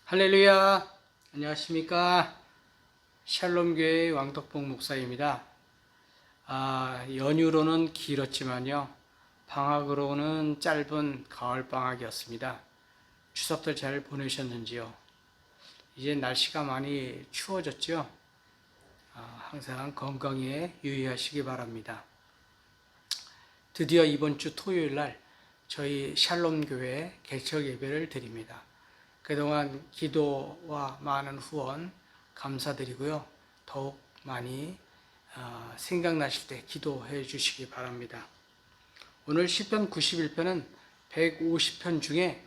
할렐루야! 안녕하십니까? 샬롬교회 왕덕봉 목사입니다. 연휴로는 길었지만요, 방학으로는 짧은 가을방학이었습니다. 추석들 잘 보내셨는지요? 이제 날씨가 많이 추워졌죠? 항상 건강에 유의하시기 바랍니다. 드디어 이번 주 토요일 날 저희 샬롬교회 개척 예배를 드립니다. 그동안 기도와 많은 후원 감사드리고요. 더욱 많이 생각나실 때 기도해 주시기 바랍니다. 오늘 시편 91편은 150편 중에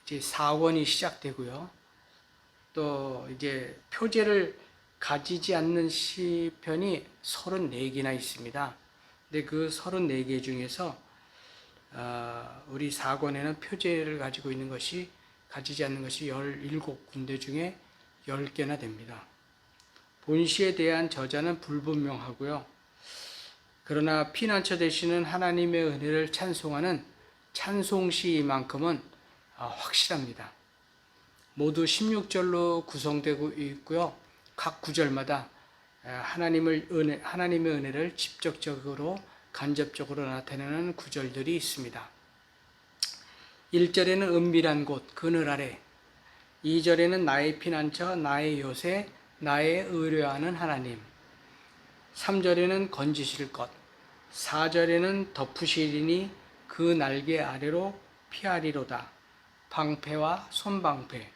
이제 4권이 시작되고요. 또 이제 표제를 가지지 않는 시편이 34개나 있습니다. 근데 그 34개 중에서 우리 4권에는 표제를 가지지 않는 것이 17군데 중에 10개나 됩니다. 본시에 대한 저자는 불분명하고요. 그러나 피난처 되시는 하나님의 은혜를 찬송하는 찬송시만큼은 확실합니다. 모두 16절로 구성되고 있고요. 각 구절마다 하나님의 은혜를 직접적으로 간접적으로 나타내는 구절들이 있습니다. 1절에는 은밀한 곳, 그늘 아래. 2절에는 나의 피난처, 나의 요새, 나의 의뢰하는 하나님. 3절에는 건지실 것. 4절에는 덮으시리니 그 날개 아래로 피하리로다. 방패와 손방패.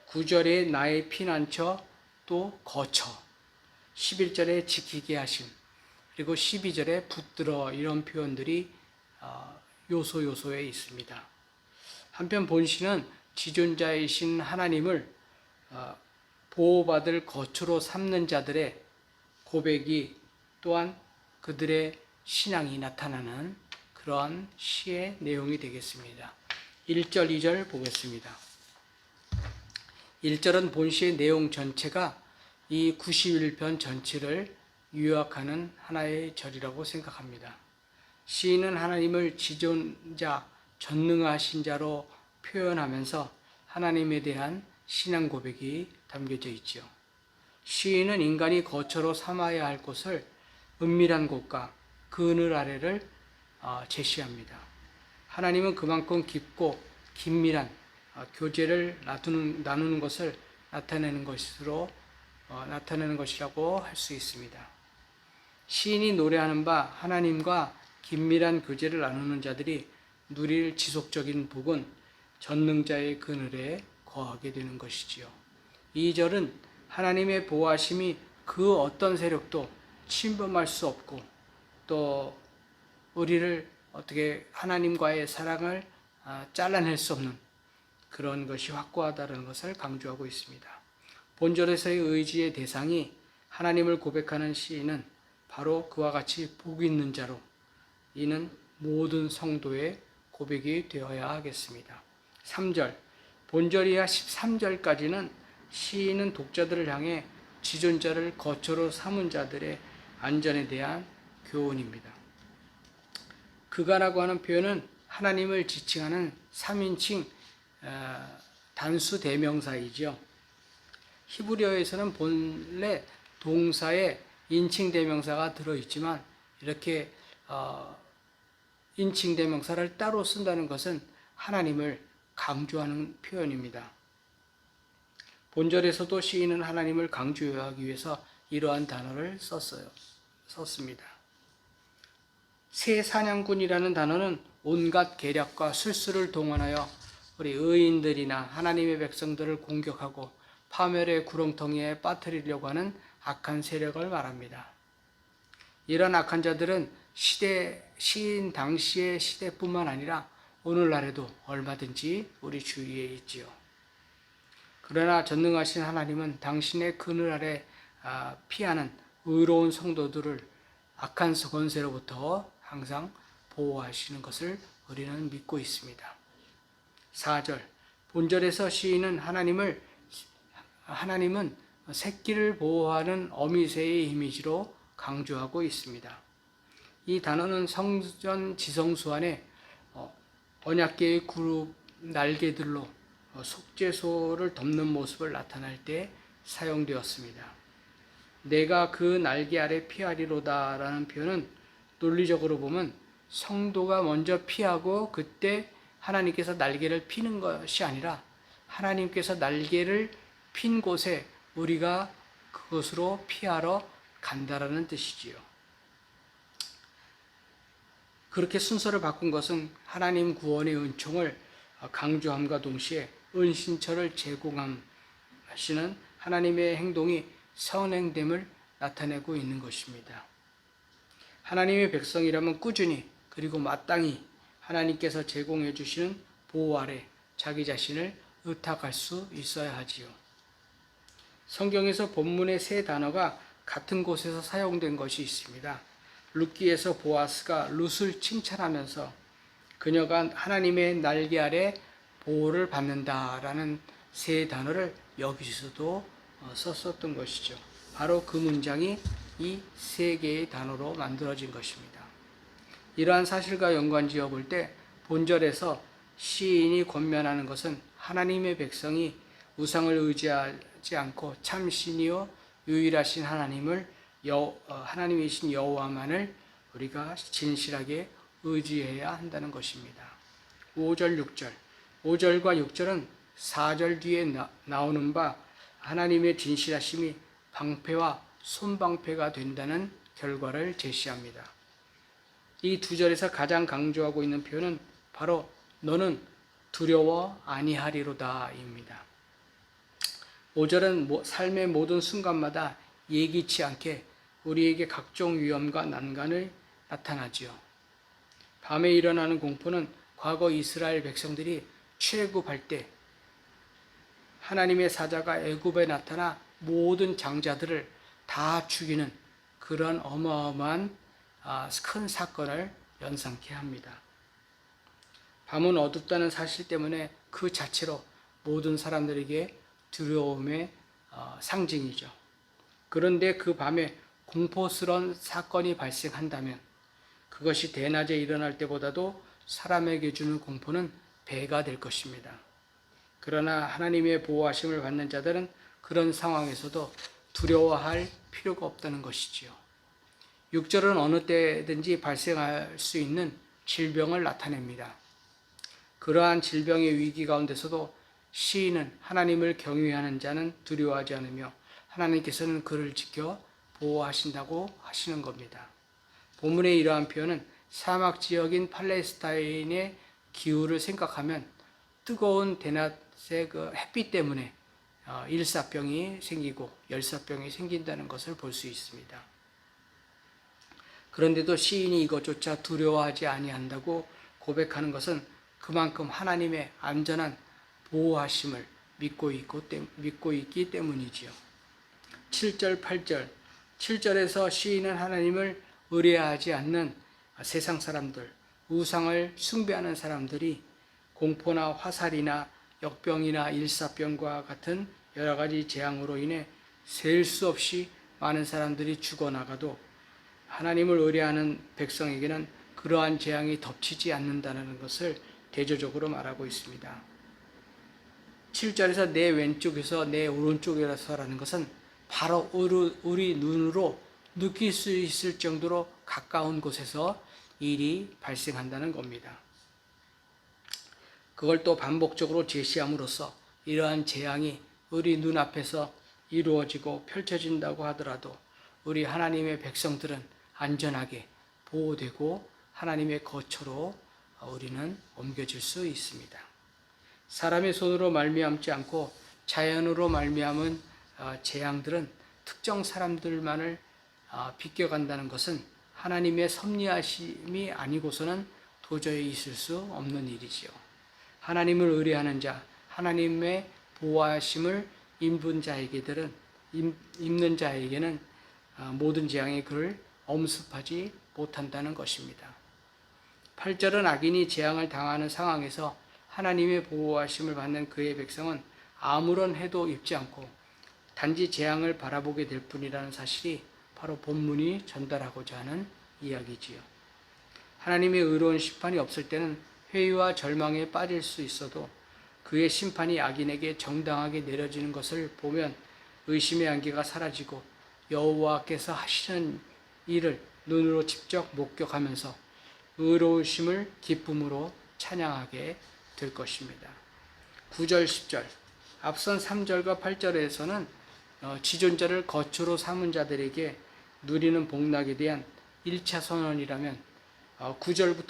9절에 나의 피난처, 또 거처. 11절에 지키게 하심. 그리고 12절에 붙들어, 이런 표현들이 요소에 있습니다. 한편 본시는 지존자이신 하나님을 보호받을 거처로 삼는 자들의 고백이, 또한 그들의 신앙이 나타나는 그러한 시의 내용이 되겠습니다. 1절, 2절 보겠습니다. 1절은 본시의 내용 전체가 이 91편 전체를 요약하는 하나의 절이라고 생각합니다. 시인은 하나님을 지존자, 전능하신 자로 표현하면서 하나님에 대한 신앙 고백이 담겨져 있죠. 시인은 인간이 거처로 삼아야 할 곳을 은밀한 곳과 그늘 아래를 제시합니다. 하나님은 그만큼 깊고 긴밀한 교제를 나누는 것을 나타내는 것이라고 할 수 있습니다. 시인이 노래하는 바 하나님과 긴밀한 교제를 나누는 자들이 누릴 지속적인 복은 전능자의 그늘에 거하게 되는 것이지요. 2절은 하나님의 보호하심이 그 어떤 세력도 침범할 수 없고, 또 우리를 어떻게 하나님과의 사랑을 잘라낼 수 없는 그런 것이 확고하다는 것을 강조하고 있습니다. 본절에서의 의지의 대상이 하나님을 고백하는 시인은 바로 그와 같이 복 있는 자로, 이는 모든 성도의 고백이 되어야 하겠습니다. 3절, 본절 이하 13절까지는 시인은 독자들을 향해 지존자를 거처로 삼은 자들의 안전에 대한 교훈입니다. 그가라고 하는 표현은 하나님을 지칭하는 3인칭 단수 대명사이죠. 히브리어에서는 본래 동사에 인칭 대명사가 들어있지만 이렇게 인칭 대명사를 따로 쓴다는 것은 하나님을 강조하는 표현입니다. 본절에서도 시인은 하나님을 강조하기 위해서 이러한 단어를 썼습니다. 새 사냥꾼이라는 단어는 온갖 계략과 술수를 동원하여 우리 의인들이나 하나님의 백성들을 공격하고 파멸의 구렁텅이에 빠뜨리려고 하는 악한 세력을 말합니다. 이런 악한 자들은 시인 당시의 시대뿐만 아니라 오늘날에도 얼마든지 우리 주위에 있지요. 그러나 전능하신 하나님은 당신의 그늘 아래 피하는 의로운 성도들을 악한 권세로부터 항상 보호하시는 것을 우리는 믿고 있습니다. 4절, 본절에서 시인은 하나님은 새끼를 보호하는 어미새의 이미지로 강조하고 있습니다. 이 단어는 성전 지성수 안에 언약궤의 그룹 날개들로 속죄소를 덮는 모습을 나타낼 때 사용되었습니다. 내가 그 날개 아래 피하리로다 라는 표현은 논리적으로 보면 성도가 먼저 피하고 그때 하나님께서 날개를 피는 것이 아니라 하나님께서 날개를 핀 곳에 우리가 그것으로 피하러 간다라는 뜻이지요. 그렇게 순서를 바꾼 것은 하나님 구원의 은총을 강조함과 동시에 은신처를 제공하시는 하나님의 행동이 선행됨을 나타내고 있는 것입니다. 하나님의 백성이라면 꾸준히 그리고 마땅히 하나님께서 제공해 주시는 보호 아래 자기 자신을 의탁할 수 있어야 하지요. 성경에서 본문의 세 단어가 같은 곳에서 사용된 것이 있습니다. 룻기에서 보아스가 룻을 칭찬하면서 그녀가 하나님의 날개 아래 보호를 받는다라는 세 단어를 여기서도 썼었던 것이죠. 바로 그 문장이 이 세 개의 단어로 만들어진 것입니다. 이러한 사실과 연관지어 볼 때 본절에서 시인이 권면하는 것은 하나님의 백성이 우상을 의지하지 않고 참 신이요 유일하신 하나님이신 여호와만을 우리가 진실하게 의지해야 한다는 것입니다. 5절, 6절. 5절과 6절은 4절 뒤에 나오는 바 하나님의 진실하심이 방패와 손방패가 된다는 결과를 제시합니다. 이 두 절에서 가장 강조하고 있는 표현은 바로 너는 두려워 아니하리로다 입니다. 5절은 삶의 모든 순간마다 예기치 않게 우리에게 각종 위험과 난간을 나타나지요. 밤에 일어나는 공포는 과거 이스라엘 백성들이 출애굽할 때 하나님의 사자가 애굽에 나타나 모든 장자들을 다 죽이는 그런 어마어마한 큰 사건을 연상케 합니다. 밤은 어둡다는 사실 때문에 그 자체로 모든 사람들에게 두려움의 상징이죠. 그런데 그 밤에 공포스러운 사건이 발생한다면 그것이 대낮에 일어날 때보다도 사람에게 주는 공포는 배가 될 것입니다. 그러나 하나님의 보호하심을 받는 자들은 그런 상황에서도 두려워할 필요가 없다는 것이지요. 6절은 어느 때든지 발생할 수 있는 질병을 나타냅니다. 그러한 질병의 위기 가운데서도 시인은 하나님을 경외하는 자는 두려워하지 않으며 하나님께서는 그를 지켜 보호하신다고 하시는 겁니다. 본문의 이러한 표현은 사막 지역인 팔레스타인의 기후를 생각하면 뜨거운 대낮의 그 햇빛 때문에 일사병이 생기고 열사병이 생긴다는 것을 볼 수 있습니다. 그런데도 시인이 이것조차 두려워하지 아니한다고 고백하는 것은 그만큼 하나님의 안전한 보호하심을 믿고 있기 때문이지요. 7절, 8절. 7절에서 시인은 하나님을 의뢰하지 않는 세상 사람들, 우상을 숭배하는 사람들이 공포나 화살이나 역병이나 일사병과 같은 여러 가지 재앙으로 인해 셀 수 없이 많은 사람들이 죽어나가도 하나님을 의뢰하는 백성에게는 그러한 재앙이 덮치지 않는다는 것을 대조적으로 말하고 있습니다. 7절에서 내 왼쪽에서 내 오른쪽에서라는 것은 바로 우리 눈으로 느낄 수 있을 정도로 가까운 곳에서 일이 발생한다는 겁니다. 그걸 또 반복적으로 제시함으로써 이러한 재앙이 우리 눈앞에서 이루어지고 펼쳐진다고 하더라도 우리 하나님의 백성들은 안전하게 보호되고 하나님의 거처로 우리는 옮겨질 수 있습니다. 사람의 손으로 말미암지 않고 자연으로 말미암은 재앙들은 특정 사람들만을 비껴간다는 것은 하나님의 섭리하심이 아니고서는 도저히 있을 수 없는 일이지요. 하나님을 의뢰하는 자, 하나님의 보호하심을 입는 자에게는 모든 재앙이 그를 엄습하지 못한다는 것입니다. 8절은 악인이 재앙을 당하는 상황에서 하나님의 보호하심을 받는 그의 백성은 아무런 해도 입지 않고 단지 재앙을 바라보게 될 뿐이라는 사실이 바로 본문이 전달하고자 하는 이야기지요. 하나님의 의로운 심판이 없을 때는 회의와 절망에 빠질 수 있어도 그의 심판이 악인에게 정당하게 내려지는 것을 보면 의심의 안개가 사라지고 여호와께서 하시는 일을 눈으로 직접 목격하면서 의로우심을 기쁨으로 찬양하게 될 것입니다. 9절 10절 앞선 3절과 8절에서는 지존자를 거처로 삼은 자들에게 누리는 복락에 대한 1차 선언이라면 9절부터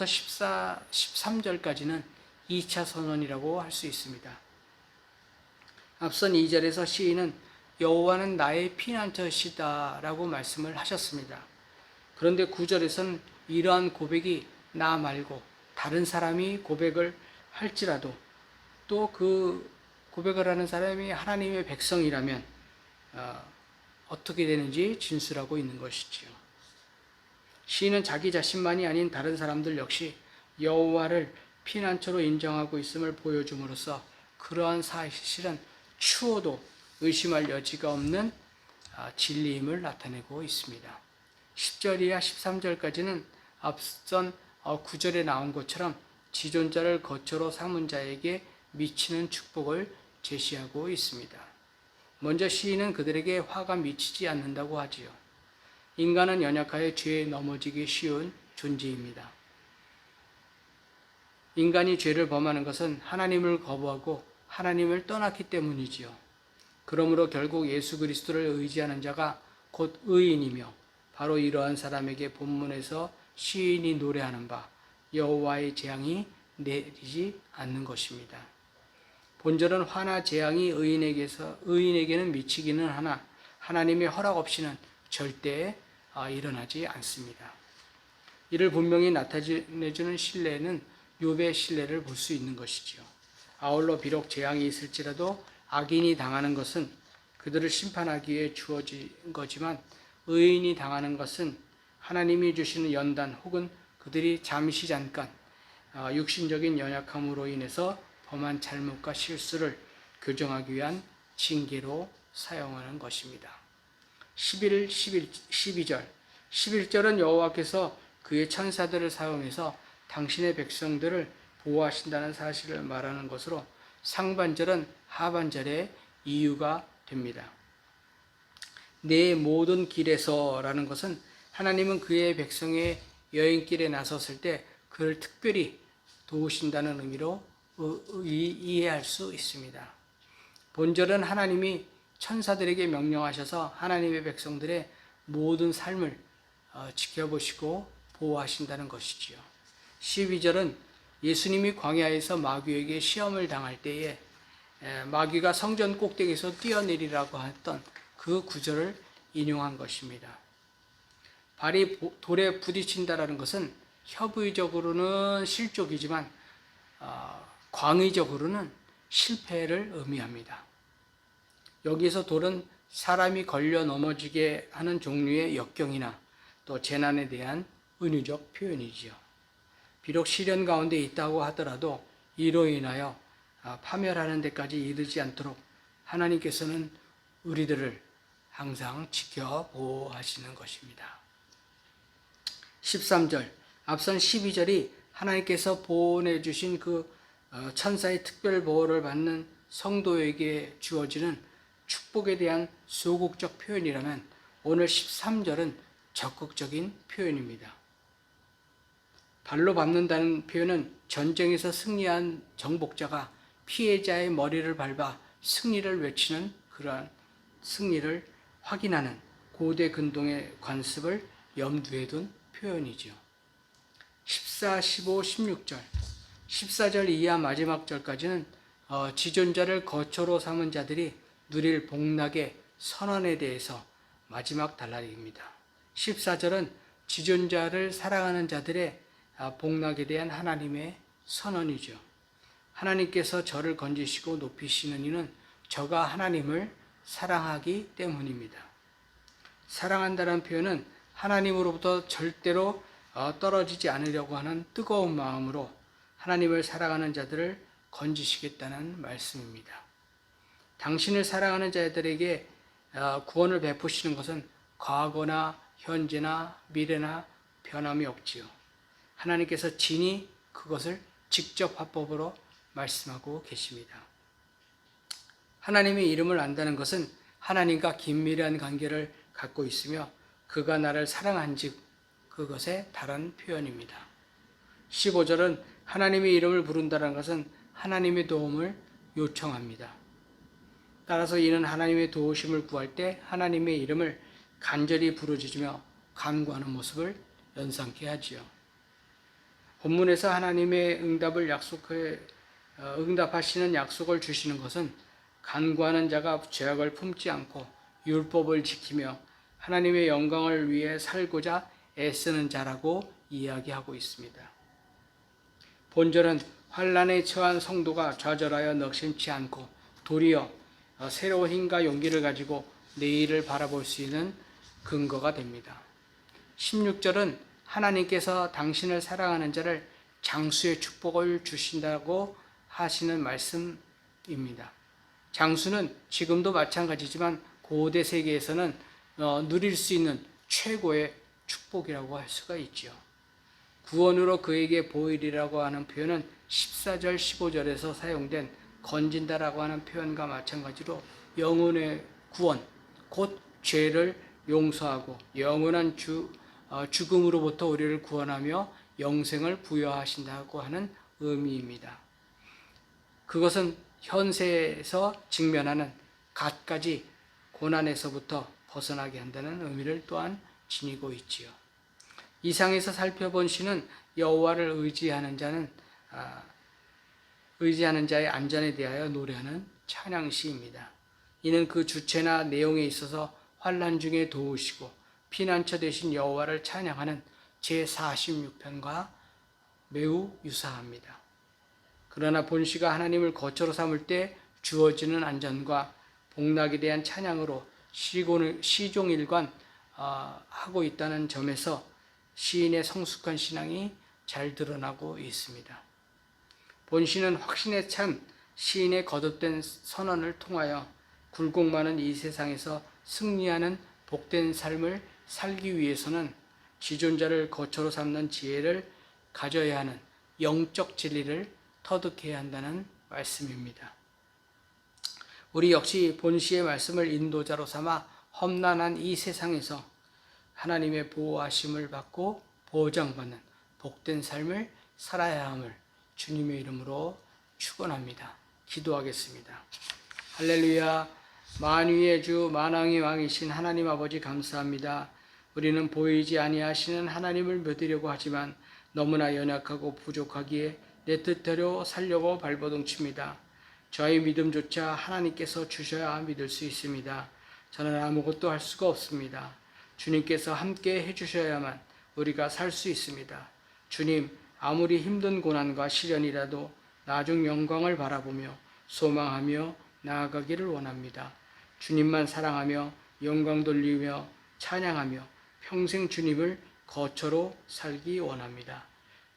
13절까지는 2차 선언이라고 할 수 있습니다. 앞선 2절에서 시인은 여호와는 나의 피난처시다 라고 말씀을 하셨습니다. 그런데 9절에서는 이러한 고백이 나 말고 다른 사람이 고백을 할지라도 또 그 고백을 하는 사람이 하나님의 백성이라면 어떻게 되는지 진술하고 있는 것이지요. 시인은 자기 자신만이 아닌 다른 사람들 역시 여호와를 피난처로 인정하고 있음을 보여줌으로써 그러한 사실은 추호도 의심할 여지가 없는 진리임을 나타내고 있습니다. 10절이야 13절까지는 앞선 9절에 나온 것처럼 지존자를 거처로 삼은 자에게 미치는 축복을 제시하고 있습니다. 먼저 시인은 그들에게 화가 미치지 않는다고 하지요. 인간은 연약하여 죄에 넘어지기 쉬운 존재입니다. 인간이 죄를 범하는 것은 하나님을 거부하고 하나님을 떠났기 때문이지요. 그러므로 결국 예수 그리스도를 의지하는 자가 곧 의인이며 바로 이러한 사람에게 본문에서 시인이 노래하는 바 여호와의 재앙이 내리지 않는 것입니다. 본절은 화나 재앙이 의인에게는 미치기는 하나 하나님의 허락 없이는 절대 일어나지 않습니다. 이를 분명히 나타내주는 신뢰는 욥의 신뢰를 볼 수 있는 것이지요. 아울러 비록 재앙이 있을지라도 악인이 당하는 것은 그들을 심판하기 위해 주어진 거지만 의인이 당하는 것은 하나님이 주시는 연단 혹은 그들이 잠깐 육신적인 연약함으로 인해서 범한 잘못과 실수를 교정하기 위한 징계로 사용하는 것입니다. 12절 11절은 여호와께서 그의 천사들을 사용해서 당신의 백성들을 보호하신다는 사실을 말하는 것으로 상반절은 하반절의 이유가 됩니다. 내 모든 길에서라는 것은 하나님은 그의 백성의 여행길에 나섰을 때 그를 특별히 도우신다는 의미로 이해할 수 있습니다. 본절은 하나님이 천사들에게 명령하셔서 하나님의 백성들의 모든 삶을 지켜보시고 보호하신다는 것이지요. 12절은 예수님이 광야에서 마귀에게 시험을 당할 때에 마귀가 성전 꼭대기에서 뛰어내리라고 했던 그 구절을 인용한 것입니다. 발이 돌에 부딪힌다라는 것은 협의적으로는 실족이지만 광의적으로는 실패를 의미합니다. 여기서 돌은 사람이 걸려 넘어지게 하는 종류의 역경이나 또 재난에 대한 은유적 표현이지요. 비록 시련 가운데 있다고 하더라도 이로 인하여 파멸하는 데까지 이르지 않도록 하나님께서는 우리들을 항상 지켜 보호하시는 것입니다. 13절, 앞선 12절이 하나님께서 보내주신 그 천사의 특별 보호를 받는 성도에게 주어지는 축복에 대한 소극적 표현이라면 오늘 13절은 적극적인 표현입니다. 발로 밟는다는 표현은 전쟁에서 승리한 정복자가 피해자의 머리를 밟아 승리를 외치는 그러한 승리를 확인하는 고대 근동의 관습을 염두에 둔 표현이죠. 14, 15, 16절 14절 이하 마지막 절까지는 지존자를 거처로 삼은 자들이 누릴 복락의 선언에 대해서 마지막 단락입니다. 14절은 지존자를 사랑하는 자들의 복락에 대한 하나님의 선언이죠. 하나님께서 저를 건지시고 높이시는 이는 저가 하나님을 사랑하기 때문입니다. 사랑한다는 표현은 하나님으로부터 절대로 떨어지지 않으려고 하는 뜨거운 마음으로 하나님을 사랑하는 자들을 건지시겠다는 말씀입니다. 당신을 사랑하는 자들에게 구원을 베푸시는 것은 과거나 현재나 미래나 변함이 없지요. 하나님께서 진히 그것을 직접 화법으로 말씀하고 계십니다. 하나님의 이름을 안다는 것은 하나님과 긴밀한 관계를 갖고 있으며 그가 나를 사랑한즉 그것의 다른 표현입니다. 15절은 하나님의 이름을 부른다는 것은 하나님의 도움을 요청합니다. 따라서 이는 하나님의 도우심을 구할 때 하나님의 이름을 간절히 부르짖으며 간구하는 모습을 연상케 하지요. 본문에서 하나님의 응답하시는 약속을 주시는 것은 간구하는 자가 죄악을 품지 않고 율법을 지키며 하나님의 영광을 위해 살고자 애쓰는 자라고 이야기하고 있습니다. 본절은 환난에 처한 성도가 좌절하여 넋임치 않고 도리어 새로운 힘과 용기를 가지고 내일을 바라볼 수 있는 근거가 됩니다. 16절은 하나님께서 당신을 사랑하는 자를 장수의 축복을 주신다고 하시는 말씀입니다. 장수는 지금도 마찬가지지만 고대 세계에서는 누릴 수 있는 최고의 축복이라고 할 수가 있죠. 구원으로 그에게 보이리라고 하는 표현은 14절 15절에서 사용된 건진다라고 하는 표현과 마찬가지로 영혼의 구원, 곧 죄를 용서하고 영원한 죽음으로부터 우리를 구원하며 영생을 부여하신다고 하는 의미입니다. 그것은 현세에서 직면하는 갖가지 고난에서부터 벗어나게 한다는 의미를 또한 지니고 있지요. 이상에서 살펴본 시는 여호와를 의지하는 자의 안전에 대하여 노래하는 찬양시입니다. 이는 그 주체나 내용에 있어서 환난 중에 도우시고 피난처 되신 여호와를 찬양하는 제46편과 매우 유사합니다. 그러나 본시가 하나님을 거처로 삼을 때 주어지는 안전과 복락에 대한 찬양으로 시종일관 하고 있다는 점에서 시인의 성숙한 신앙이 잘 드러나고 있습니다. 본시는 확신에 찬 시인의 거듭된 선언을 통하여 굴곡 많은 이 세상에서 승리하는 복된 삶을 살기 위해서는 지존자를 거처로 삼는 지혜를 가져야 하는 영적 진리를 터득해야 한다는 말씀입니다. 우리 역시 본시의 말씀을 인도자로 삼아 험난한 이 세상에서 하나님의 보호하심을 받고 보장받는 복된 삶을 살아야 함을 주님의 이름으로 축원합니다. 기도하겠습니다. 할렐루야. 만유의 주 만왕의 왕이신 하나님 아버지 감사합니다. 우리는 보이지 아니하시는 하나님을 믿으려고 하지만 너무나 연약하고 부족하기에 내 뜻대로 살려고 발버둥칩니다. 저의 믿음조차 하나님께서 주셔야 믿을 수 있습니다. 저는 아무것도 할 수가 없습니다. 주님께서 함께 해주셔야만 우리가 살 수 있습니다. 주님, 아무리 힘든 고난과 시련이라도 나중 영광을 바라보며 소망하며 나아가기를 원합니다. 주님만 사랑하며 영광 돌리며 찬양하며 평생 주님을 거처로 살기 원합니다.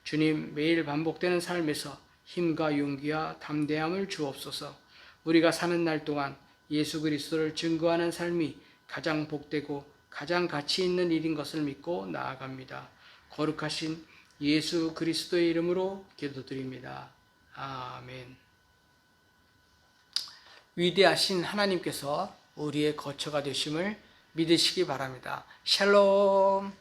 주님, 매일 반복되는 삶에서 힘과 용기와 담대함을 주옵소서. 우리가 사는 날 동안 예수 그리스도를 증거하는 삶이 가장 복되고 가장 가치 있는 일인 것을 믿고 나아갑니다. 거룩하신 예수 그리스도의 이름으로 기도드립니다. 아멘. 위대하신 하나님께서 우리의 거처가 되심을 믿으시기 바랍니다. 샬롬.